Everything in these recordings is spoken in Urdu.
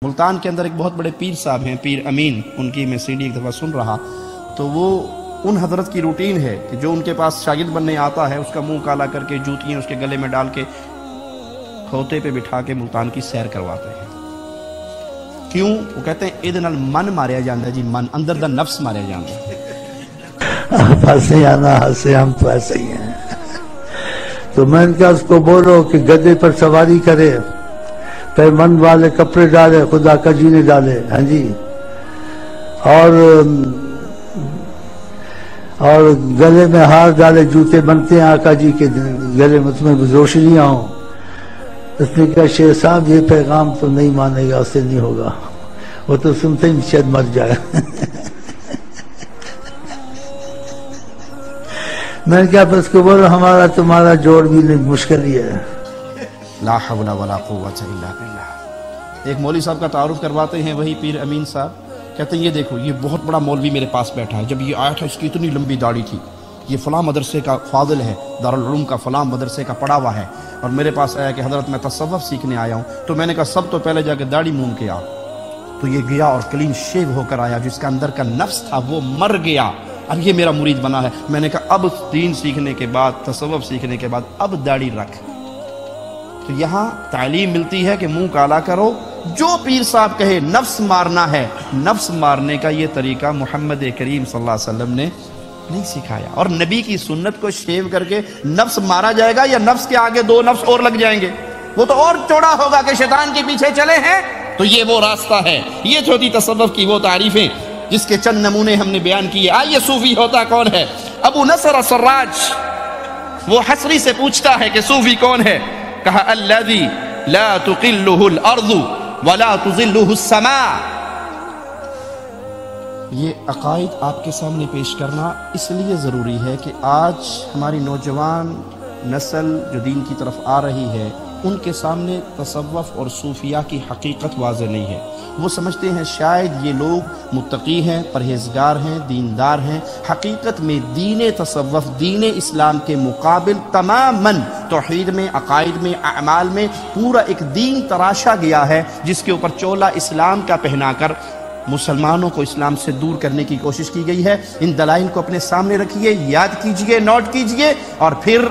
ملتان کے اندر ایک بہت بڑے پیر صاحب ہیں، پیر امین، ان کی میں CD ایک دفعہ سن رہا تو وہ ان حضرت کی روٹین ہے کہ جو ان کے پاس شاگرد بننے آتا ہے اس کا منہ کالا کر کے جوتیاں اس کے گلے میں ڈال کے کھوتے پہ بٹھا کے ملتان کی سیر کرواتے ہیں۔ کیوں؟ وہ کہتے ہیں اِدھے نال من ماریا جاندہ جی، من اندر دا نفس ماریا جاندہ۔ آپ ایسے آنا ہنسے، ہم تو ایسے ہی ہیں۔ تو میں نے کہا اس کو بولو کہ گدے پر سواری کرے، پھر من والے کپڑے ڈالے، خدا کا جینے ڈالے، ہاں جی، اور گلے میں ہار ڈالے، جوتے بنتے ہیں آقا جی کے گلے میں، تمہیں روشنیاں ہوں۔ اس نے کہا شیخ صاحب یہ پیغام تو نہیں مانے گا، اس سے نہیں ہوگا، وہ تو سنتے ہی شاید مر جائے۔ میں نے کہا بس کو بولو ہمارا تمہارا جوڑ بھی مشکل ہی ہے۔ لا حول ولا قوت الا باللہ۔ ایک مولوی صاحب کا تعارف کرواتے ہیں، وہی پیر امین صاحب، کہتے ہیں یہ دیکھو یہ بہت بڑا مولوی میرے پاس بیٹھا ہے، جب یہ آیا تھا اس کی اتنی لمبی داڑھی تھی، یہ فلاں مدرسے کا فاضل ہے، دارالعلوم کا فلاں مدرسے کا پڑھا ہوا ہے، اور میرے پاس آیا کہ حضرت میں تصوف سیکھنے آیا ہوں۔ تو میں نے کہا سب تو پہلے جا کے داڑھی مون کے آ۔ تو یہ گیا اور کلین شیو ہو کر آیا، جس کا اندر کا نفس تھا وہ مر گیا، اب یہ میرا مرید بنا ہے۔ میں نے کہا اب دین سیکھنے کے بعد، تصوف سیکھنے کے بعد اب داڑھی رکھ۔ تو یہاں تعلیم ملتی ہے کہ منہ کالا کرو، جو پیر صاحب کہے نفس مارنا ہے، نفس مارنے کا یہ طریقہ محمد کریم صلی اللہ علیہ وسلم نے نہیں سکھایا۔ اور نبی کی سنت کو شیو کر کے نفس مارا جائے گا یا نفس کے آگے دو نفس اور لگ جائیں گے؟ وہ تو اور چوڑا ہوگا کہ شیطان کے پیچھے چلے ہیں۔ تو یہ وہ راستہ ہے، یہ چھوٹی تصوف کی وہ تعریفیں جس کے چند نمونے ہم نے بیان کیے۔ آئیے صوفی ہوتا کون ہے؟ ابو نصر سراج وہ حسری سے پوچھتا ہے کہ صوفی کون ہے؟ کہا الذی لا تقلہ الارض ولا تظلہ السماء۔ یہ عقائد آپ کے سامنے پیش کرنا اس لیے ضروری ہے کہ آج ہماری نوجوان نسل جو دین کی طرف آ رہی ہے ان کے سامنے تصوف اور صوفیہ کی حقیقت واضح نہیں ہے۔ وہ سمجھتے ہیں شاید یہ لوگ متقی ہیں، پرہیزگار ہیں، دیندار ہیں، حقیقت میں دین تصوف دین اسلام کے مقابل تماماً توحید میں، عقائد میں، اعمال میں پورا ایک دین تراشا گیا ہے، جس کے اوپر چولا اسلام کا پہنا کر مسلمانوں کو اسلام سے دور کرنے کی کوشش کی گئی ہے۔ ان دلائل کو اپنے سامنے رکھیے، یاد کیجئے، نوٹ کیجئے، اور پھر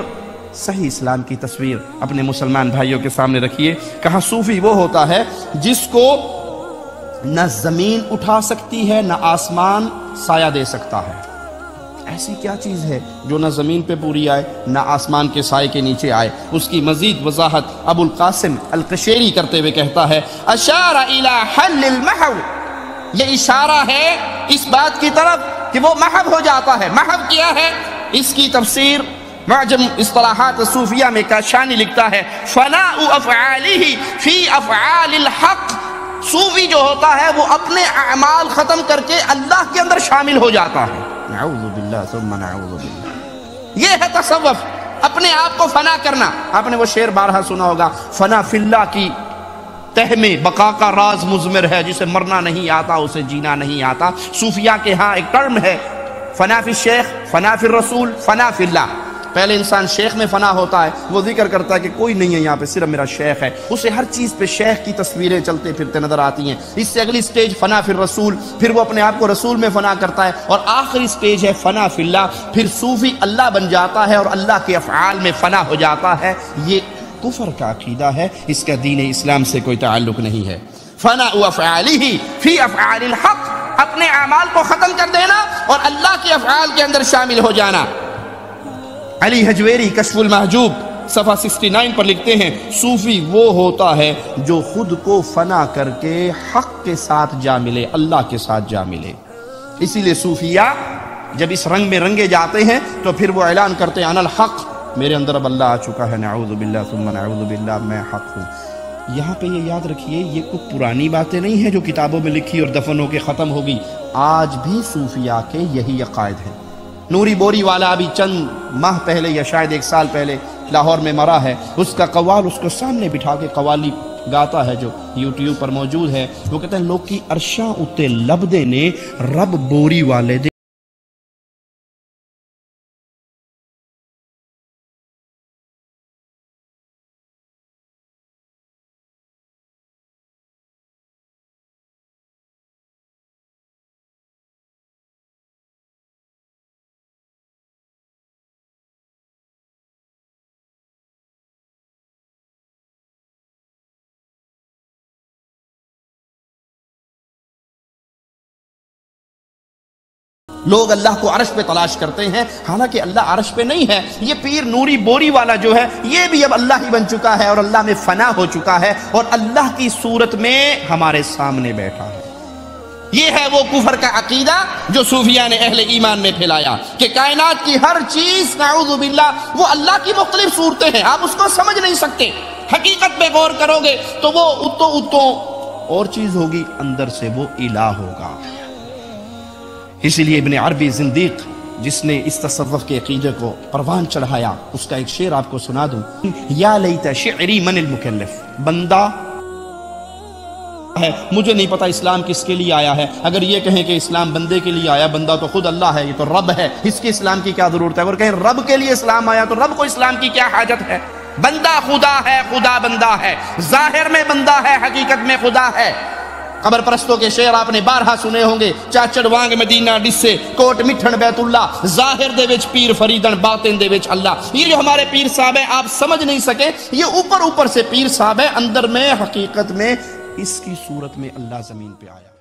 صحیح اسلام کی تصویر اپنے مسلمان بھائیوں کے سامنے رکھیے۔ کہا صوفی وہ ہوتا ہے جس کو نہ زمین اٹھا سکتی ہے، نہ آسمان سایہ دے سکتا ہے۔ ایسی کیا چیز ہے جو نہ زمین پہ پوری آئے، نہ آسمان کے سائے کے نیچے آئے؟ اس کی مزید وضاحت ابو القاسم القشیری کرتے ہوئے کہتا ہے اشار الی حل المحو، یہ اشارہ ہے اس بات کی طرف کہ وہ محو ہو جاتا ہے۔ محو کیا ہے؟ اس کی تفسیر معجم اصطلاحات صوفیہ میں کاشانی لکھتا ہے فناء افعالہ فی افعال الحق، صوفی جو ہوتا ہے وہ اپنے اعمال ختم کر کے اللہ کے اندر شامل ہو جاتا ہے۔ نعوذ باللہ ثم نعوذ باللہ، یہ ہے تصوف، اپنے آپ کو فنا کرنا۔ آپ نے وہ شعر بارہا سنا ہوگا، فنا فی اللہ کی تہ میں بقا کا راز مضمر ہے، جسے مرنا نہیں آتا اسے جینا نہیں آتا۔ صوفیہ کے ہاں ایک ٹرم ہے فنا فی الشیخ، فنا فی الرسول، فنا فی اللہ۔ پہلے انسان شیخ میں فنا ہوتا ہے، وہ ذکر کرتا ہے کہ کوئی نہیں ہے یہاں پہ، صرف میرا شیخ ہے، اسے ہر چیز پہ شیخ کی تصویریں چلتے پھرتے نظر آتی ہیں۔ اس سے اگلی سٹیج فنا فی الرسول، پھر وہ اپنے آپ کو رسول میں فنا کرتا ہے، اور آخری سٹیج ہے فنا فی اللہ، پھر صوفی اللہ بن جاتا ہے اور اللہ کے افعال میں فنا ہو جاتا ہے۔ یہ کفر کا عقیدہ ہے، اس کا دین اسلام سے کوئی تعلق نہیں ہے۔ فنا افعالہ فی افعال الحق، اپنے اعمال کو ختم کر دینا اور اللہ کے افعال کے اندر شامل ہو جانا۔ علی حجویری کشف المحجوب صفحہ 69 پر لکھتے ہیں صوفی وہ ہوتا ہے جو خود کو فنا کر کے حق کے ساتھ جا ملے، اللہ کے ساتھ جا ملے۔ اسی لیے صوفیہ جب اس رنگ میں رنگے جاتے ہیں تو پھر وہ اعلان کرتے ہیں انا الحق، میرے اندر اب اللہ آ چکا ہے، نعوذ باللہ ثم نعوذ باللہ، میں حق ہوں۔ یہاں پہ یہ یاد رکھیے یہ کوئی پرانی باتیں نہیں ہیں جو کتابوں میں لکھی اور دفن ہو کے ختم ہوگی، آج بھی صوفیہ کے یہی عقائد ہیں۔ نوری بوری والا ابھی چند ماہ پہلے یا شاید ایک سال پہلے لاہور میں مرا ہے، اس کا قوال اس کو سامنے بٹھا کے قوالی گاتا ہے جو یوٹیوب پر موجود ہے۔ وہ کہتے ہیں لوگ کی عرشاں اتے لبدے نے رب بوری والے دے لوگ اللہ کو عرش پہ تلاش کرتے ہیں، حالانکہ اللہ عرش پہ نہیں ہے۔ یہ پیر نوری بوری والا جو ہے یہ بھی اب اللہ ہی بن چکا ہے اور اللہ میں فنا ہو چکا ہے اور اللہ کی صورت میں ہمارے سامنے بیٹھا ہے۔ یہ ہے وہ کفر کا عقیدہ جو صوفیاء نے اہل ایمان میں پھیلایا کہ کائنات کی ہر چیز نعوذ باللہ وہ اللہ کی مختلف صورتیں ہیں، آپ اس کو سمجھ نہیں سکتے۔ حقیقت پہ غور کرو گے تو وہ اتو اور چیز ہوگی، اندر سے وہ الہ ہوگا۔ اسی لیے ابن عربی زندیق جس نے اس تصوف کے عقیدے کو پروان چڑھایا، اس کا ایک شعر آپ کو سنا دوں۔ یا لیت شعری من المکلف، بندہ ہے، مجھے نہیں پتا اسلام کس کے لیے آیا ہے، اگر یہ کہیں کہ اسلام بندے کے لیے آیا، بندہ تو خود اللہ ہے، یہ تو رب ہے، اس کے اسلام کی کیا ضرورت ہے؟ اگر کہیں رب کے لیے اسلام آیا تو رب کو اسلام کی کیا حاجت ہے؟ بندہ خدا ہے، خدا بندہ ہے، ظاہر میں بندہ ہے، حقیقت میں خدا ہے۔ قبر پرستوں کے شعر آپ نے بارہا سنے ہوں گے، چاچڑ وانگ مدینہ ڈسے کوٹ مٹھن بیت اللہ، ظاہر دے وچ پیر فریدن باطن دے وچ اللہ۔ یہ جو ہمارے پیر صاحب ہیں آپ سمجھ نہیں سکے، یہ اوپر سے پیر صاحب ہے، اندر میں حقیقت میں اس کی صورت میں اللہ زمین پہ آیا۔